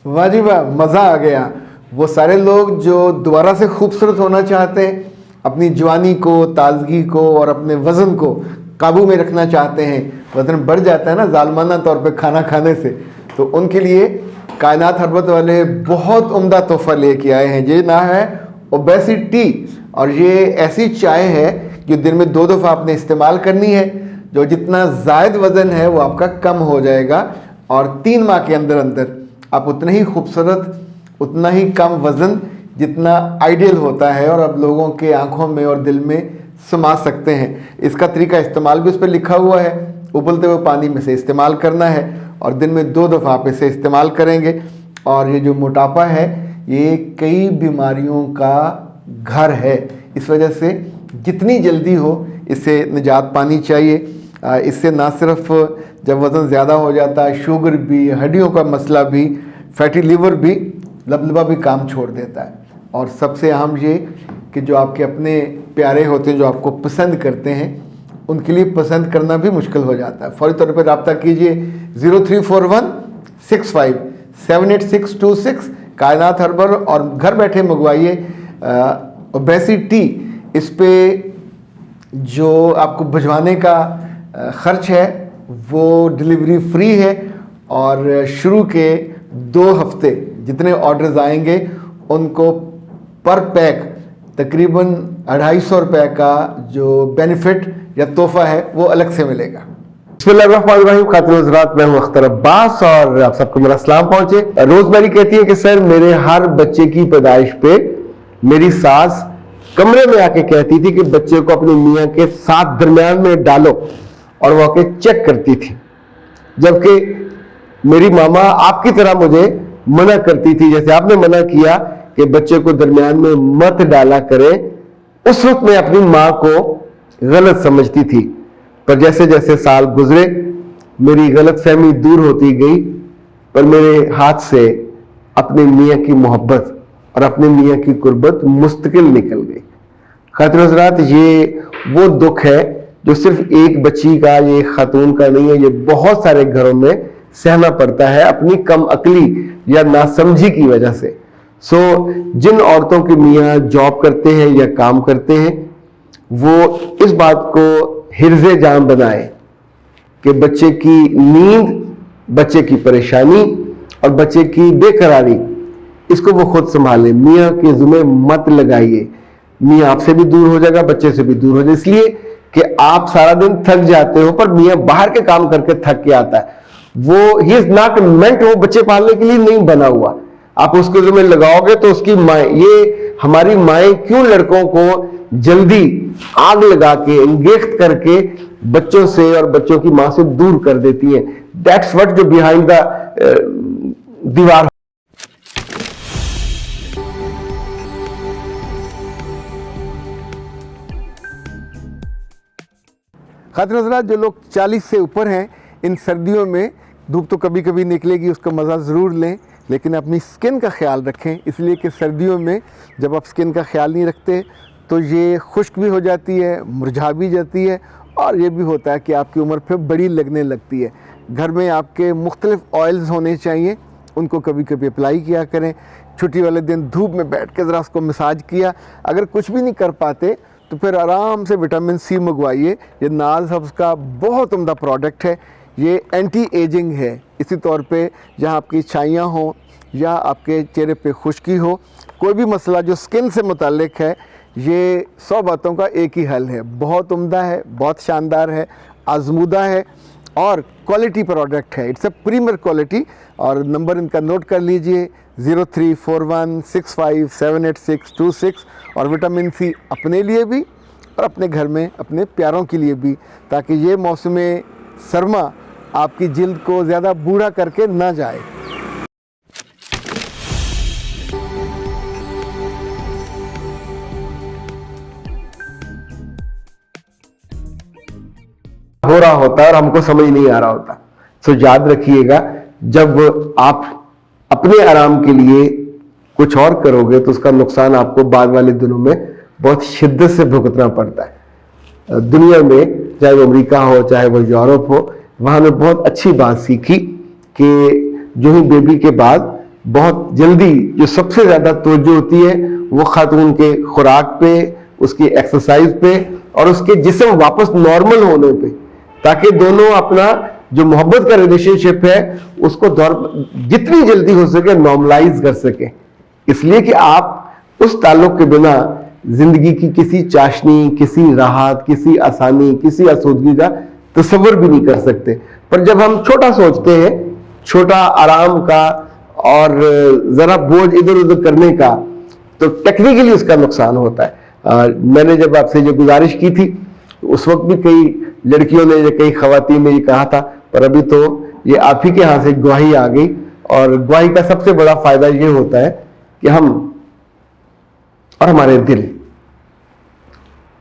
वाह जी वाह, मज़ा आ गया। वो सारे लोग जो दोबारा से खूबसूरत होना चाहते हैं, अपनी जवानी को, ताजगी को और अपने वज़न को काबू में रखना चाहते हैं, वज़न बढ़ जाता है ना जालमाना तौर पे खाना खाने से, तो उनके लिए कायनात हर्बत वाले बहुत उम्दा तोहफ़ा लेके आए हैं। ये ना है ओबेसिटी, और ये ऐसी चाय है जो दिन में 2 दफ़ा आपने इस्तेमाल करनी है। जो जितना ज़ायद वज़न है वो आपका कम हो जाएगा, और 3 माह के अंदर अंदर आप उतने ही खूबसूरत, उतना ही कम वज़न जितना आइडियल होता है और आप लोगों के आंखों में और दिल में समा सकते हैं। इसका तरीका इस्तेमाल भी उस पर लिखा हुआ है, उबलते हुए पानी में से इस्तेमाल करना है और दिन में 2 दफ़ा आप इसे इस्तेमाल करेंगे। और ये जो मोटापा है ये कई बीमारियों का घर है, इस वजह से जितनी जल्दी हो इससे निजात पानी चाहिए। इससे ना सिर्फ जब वज़न ज़्यादा हो जाता है, शुगर भी, हड्डियों का मसला भी, फैटी लीवर भी, लबलबा भी काम छोड़ देता है। और सबसे अहम ये कि जो आपके अपने प्यारे होते हैं, जो आपको पसंद करते हैं, उनके लिए पसंद करना भी मुश्किल हो जाता है। फौरी तौर पर रब्ता कीजिए 0341657826 कायनात हर्बल, और घर बैठे मंगवाइए ओबेसिटी। इस पे जो आपको भिजवाने का ख़र्च है वो डिलीवरी फ्री है, और शुरू के 2 हफ्ते जितने ऑर्डर्स आएंगे उनको पर पैक तकरीबन 250 रुपये का जो बेनिफिट या तोहफ़ा है वो अलग से मिलेगा। बिस्मिल्लाहिर्रहमानिर्रहीम। खातिन हज़रात, मैं हूं अख्तर अब्बास और आप सबको मेरा सलाम पहुंचे। रोजमेरी कहती है कि सर, मेरे हर बच्चे की पैदाइश पे मेरी सास कमरे में आके कहती थी कि बच्चे को अपने मियाँ के साथ दरमियान में डालो, और वो आके चेक करती थी, जबकि मेरी मामा आपकी तरह मुझे मना करती थी, जैसे आपने मना किया कि बच्चे को दरमियान में मत डाला करे। उस वक्त मैं अपनी माँ को गलत समझती थी, पर जैसे जैसे साल गुजरे मेरी गलत फहमी दूर होती गई, पर मेरे हाथ से अपने मियाँ की मोहब्बत और अपने मियाँ की कुर्बत मुस्तकिल निकल गई। खातिन हज़रात, ये वो दुख है जो सिर्फ एक बच्ची का, ये खातून का नहीं है, ये बहुत सारे घरों में सहना पड़ता है अपनी कम अकली या नासमझी की वजह से। जिन औरतों के मियाँ जॉब करते हैं या काम करते हैं, वो इस बात को हिर्ज़े जान बनाए कि बच्चे की नींद, बच्चे की परेशानी और बच्चे की बेकरारी, इसको वो खुद संभाले। मियाँ के ज़ुम्मे मत लगाइए, मियाँ आपसे भी दूर हो जाएगा, बच्चे से भी दूर हो जाएगा। इसलिए कि आप सारा दिन थक जाते हो, पर मियाँ बाहर के काम करके थक के आता है। वो ही इज नॉट मेंट, वो बच्चे पालने के लिए नहीं बना हुआ। आप उसके ज़ुम्मे लगाओगे तो उसकी माएँ, ये हमारी माएँ क्यों लड़कों को जल्दी आग लगा के, इंगेख्त करके बच्चों से और बच्चों की माँ से दूर कर देती है। दैट्स व्हाट जो बिहाइंड द दीवार। खातिन हज़रात, जो लोग 40 से ऊपर हैं, इन सर्दियों में धूप तो कभी कभी निकलेगी, उसका मज़ा ज़रूर लें, लेकिन अपनी स्किन का ख्याल रखें। इसलिए कि सर्दियों में जब आप स्किन का ख्याल नहीं रखते तो ये खुश्क भी हो जाती है, मुरझा भी जाती है, और ये भी होता है कि आपकी उम्र पे बड़ी लगने लगती है। घर में आपके मुख्तलिफ ऑयल्स होने चाहिए, उनको कभी कभी अप्लाई किया करें। छुट्टी वाले दिन धूप में बैठ के ज़रा उसको मसाज किया। अगर कुछ भी नहीं कर पाते तो फिर आराम से विटामिन सी मंगवाइए। ये नाज हब्स का बहुत उम्दा प्रोडक्ट है, ये एंटी एजिंग है। इसी तौर पे जहाँ आपकी छाइयाँ हों या आपके चेहरे पे खुश्की हो, कोई भी मसला जो स्किन से मुताल्लिक है, ये 100 बातों का एक ही हल है। बहुत उम्दा है, बहुत शानदार है, आजमूदा है और क्वालिटी प्रोडक्ट है। It's a premier quality. और नंबर इनका नोट कर लीजिए 0341657826, और विटामिन सी अपने लिए भी और अपने घर में अपने प्यारों के लिए भी, ताकि ये मौसम सरमा आपकी जिल्द को ज़्यादा बूढ़ा करके ना जाए। हो रहा होता है और हमको समझ नहीं आ रहा होता। याद रखिएगा, जब आप अपने आराम के लिए कुछ और करोगे तो उसका नुकसान आपको बाद वाले दिनों में बहुत शिद्दत से भुगतना पड़ता है। दुनिया में, चाहे वो अमेरिका हो चाहे वो यूरोप हो, वहां में बहुत अच्छी बात सीखी कि जो ही बेबी के बाद بہت جلدی جو سب سے زیادہ توجہ ہوتی ہے وہ خاتون کے خوراک پہ، اس کی ایکسرسائز پہ اور اس کے جسم واپس نارمل ہونے پہ، تاکہ دونوں اپنا جو محبت کا ریلیشن شپ ہے اس کو جتنی جلدی ہو سکے نارملائز کر سکیں، اس لیے کہ آپ اس تعلق کے بنا زندگی کی کسی چاشنی، کسی راحت، کسی آسانی، کسی آسودگی کا تصور بھی نہیں کر سکتے۔ پر جب ہم چھوٹا سوچتے ہیں، چھوٹا آرام کا اور ذرا بوجھ ادھر ادھر کرنے کا، تو ٹیکنیکلی اس کا نقصان ہوتا ہے۔ میں نے جب آپ سے جو گزارش کی تھی اس وقت بھی کئی لڑکیوں نے یا کئی خواتین نے یہ کہا تھا، پر ابھی تو یہ آپ ہی کے ہاں سے گواہی آ گئی، اور گواہی کا سب سے بڑا فائدہ یہ ہوتا ہے کہ ہم اور ہمارے دل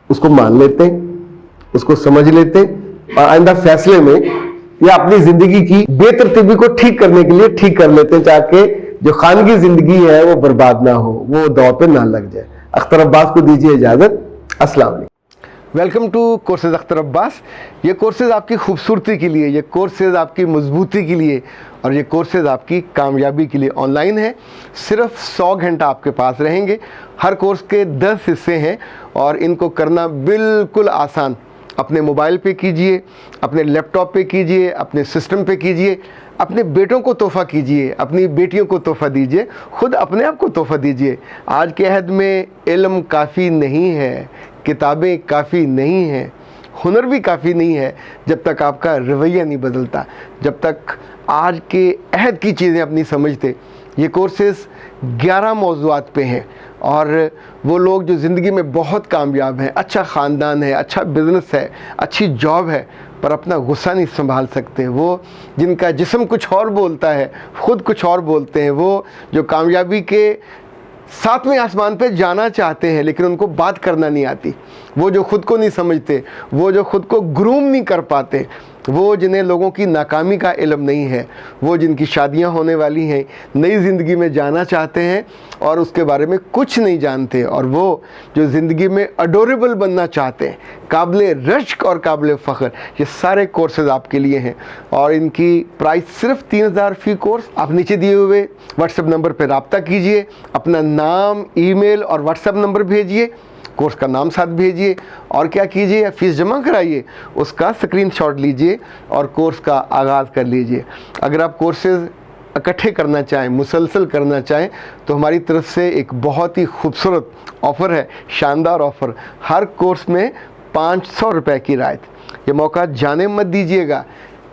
اس کو مان لیتے ہیں، اس کو سمجھ لیتے ہیں، اور آئندہ فیصلے میں یا اپنی زندگی کی بے ترتیبی کو ٹھیک کرنے کے لیے ٹھیک کر لیتے ہیں، تاکہ جو خانگی زندگی ہے وہ برباد نہ ہو، وہ دور پہ نہ لگ جائے۔ اختر عباس کو دیجیے اجازت، السلام علیکم۔ ویلکم ٹو کورسز اختر عباس۔ یہ کورسز آپ کی خوبصورتی کے لیے، یہ کورسز آپ کی مضبوطی کے لیے، اور یہ کورسز آپ کی کامیابی کے لیے آن لائن ہے۔ صرف 100 گھنٹہ آپ کے پاس رہیں گے۔ ہر کورس کے 10 حصے ہیں اور ان کو کرنا بالکل آسان۔ اپنے موبائل پہ کیجئے، اپنے لیپ ٹاپ پہ کیجئے، اپنے سسٹم پہ کیجئے، اپنے بیٹوں کو تحفہ کیجئے، اپنی بیٹیوں کو تحفہ دیجئے، خود اپنے آپ کو تحفہ دیجئے۔ آج کے عہد میں علم کافی نہیں ہے، کتابیں کافی نہیں ہیں، ہنر بھی کافی نہیں ہے جب تک آپ کا رویہ نہیں بدلتا، جب تک آج کے عہد کی چیزیں اپنی سمجھتے۔ یہ کورسز 11 موضوعات پہ ہیں، اور وہ لوگ جو زندگی میں بہت کامیاب ہیں، اچھا خاندان ہے، اچھا بزنس ہے، اچھی جاب ہے، پر اپنا غصہ نہیں سنبھال سکتے، وہ جن کا جسم کچھ اور بولتا ہے، خود کچھ اور بولتے ہیں، وہ جو کامیابی کے 7ویں آسمان پہ جانا چاہتے ہیں لیکن ان کو بات کرنا نہیں آتی، وہ جو خود کو نہیں سمجھتے، وہ جو خود کو گروم نہیں کر پاتے، وہ جنہیں لوگوں کی ناکامی کا علم نہیں ہے، وہ جن کی شادیاں ہونے والی ہیں، نئی زندگی میں جانا چاہتے ہیں اور اس کے بارے میں کچھ نہیں جانتے، اور وہ جو زندگی میں اڈوریبل بننا چاہتے ہیں، قابل رشک اور قابل فخر، یہ سارے کورسز آپ کے لیے ہیں۔ اور ان کی پرائس صرف 3000 فی کورس۔ آپ نیچے دیے ہوئے واٹس ایپ نمبر پہ رابطہ کیجئے، اپنا نام، ای میل اور واٹس ایپ نمبر بھیجئے، کورس کا نام ساتھ بھیجئے، اور کیا کیجئے، فیس جمع کرائیے، اس کا اسکرین شاٹ لیجئے اور کورس کا آغاز کر لیجئے۔ اگر آپ کورسز اکٹھے کرنا چاہیں، مسلسل کرنا چاہیں، تو ہماری طرف سے ایک بہت ہی خوبصورت آفر ہے، شاندار آفر۔ ہر کورس میں 500 روپے کی رعایت۔ یہ موقع جانے مت دیجیے گا،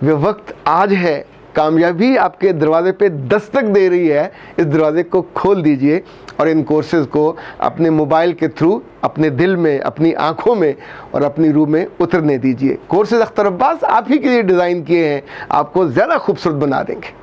یہ وقت آج ہے۔ کامیابی آپ کے دروازے پہ دستک دے رہی ہے، اس دروازے کو کھول دیجئے اور ان کورسز کو اپنے موبائل کے تھرو اپنے دل میں، اپنی آنکھوں میں اور اپنی روح میں اترنے دیجئے۔ کورسز اختر عباس آپ ہی کے لیے ڈیزائن کیے ہیں، آپ کو زیادہ خوبصورت بنا دیں گے۔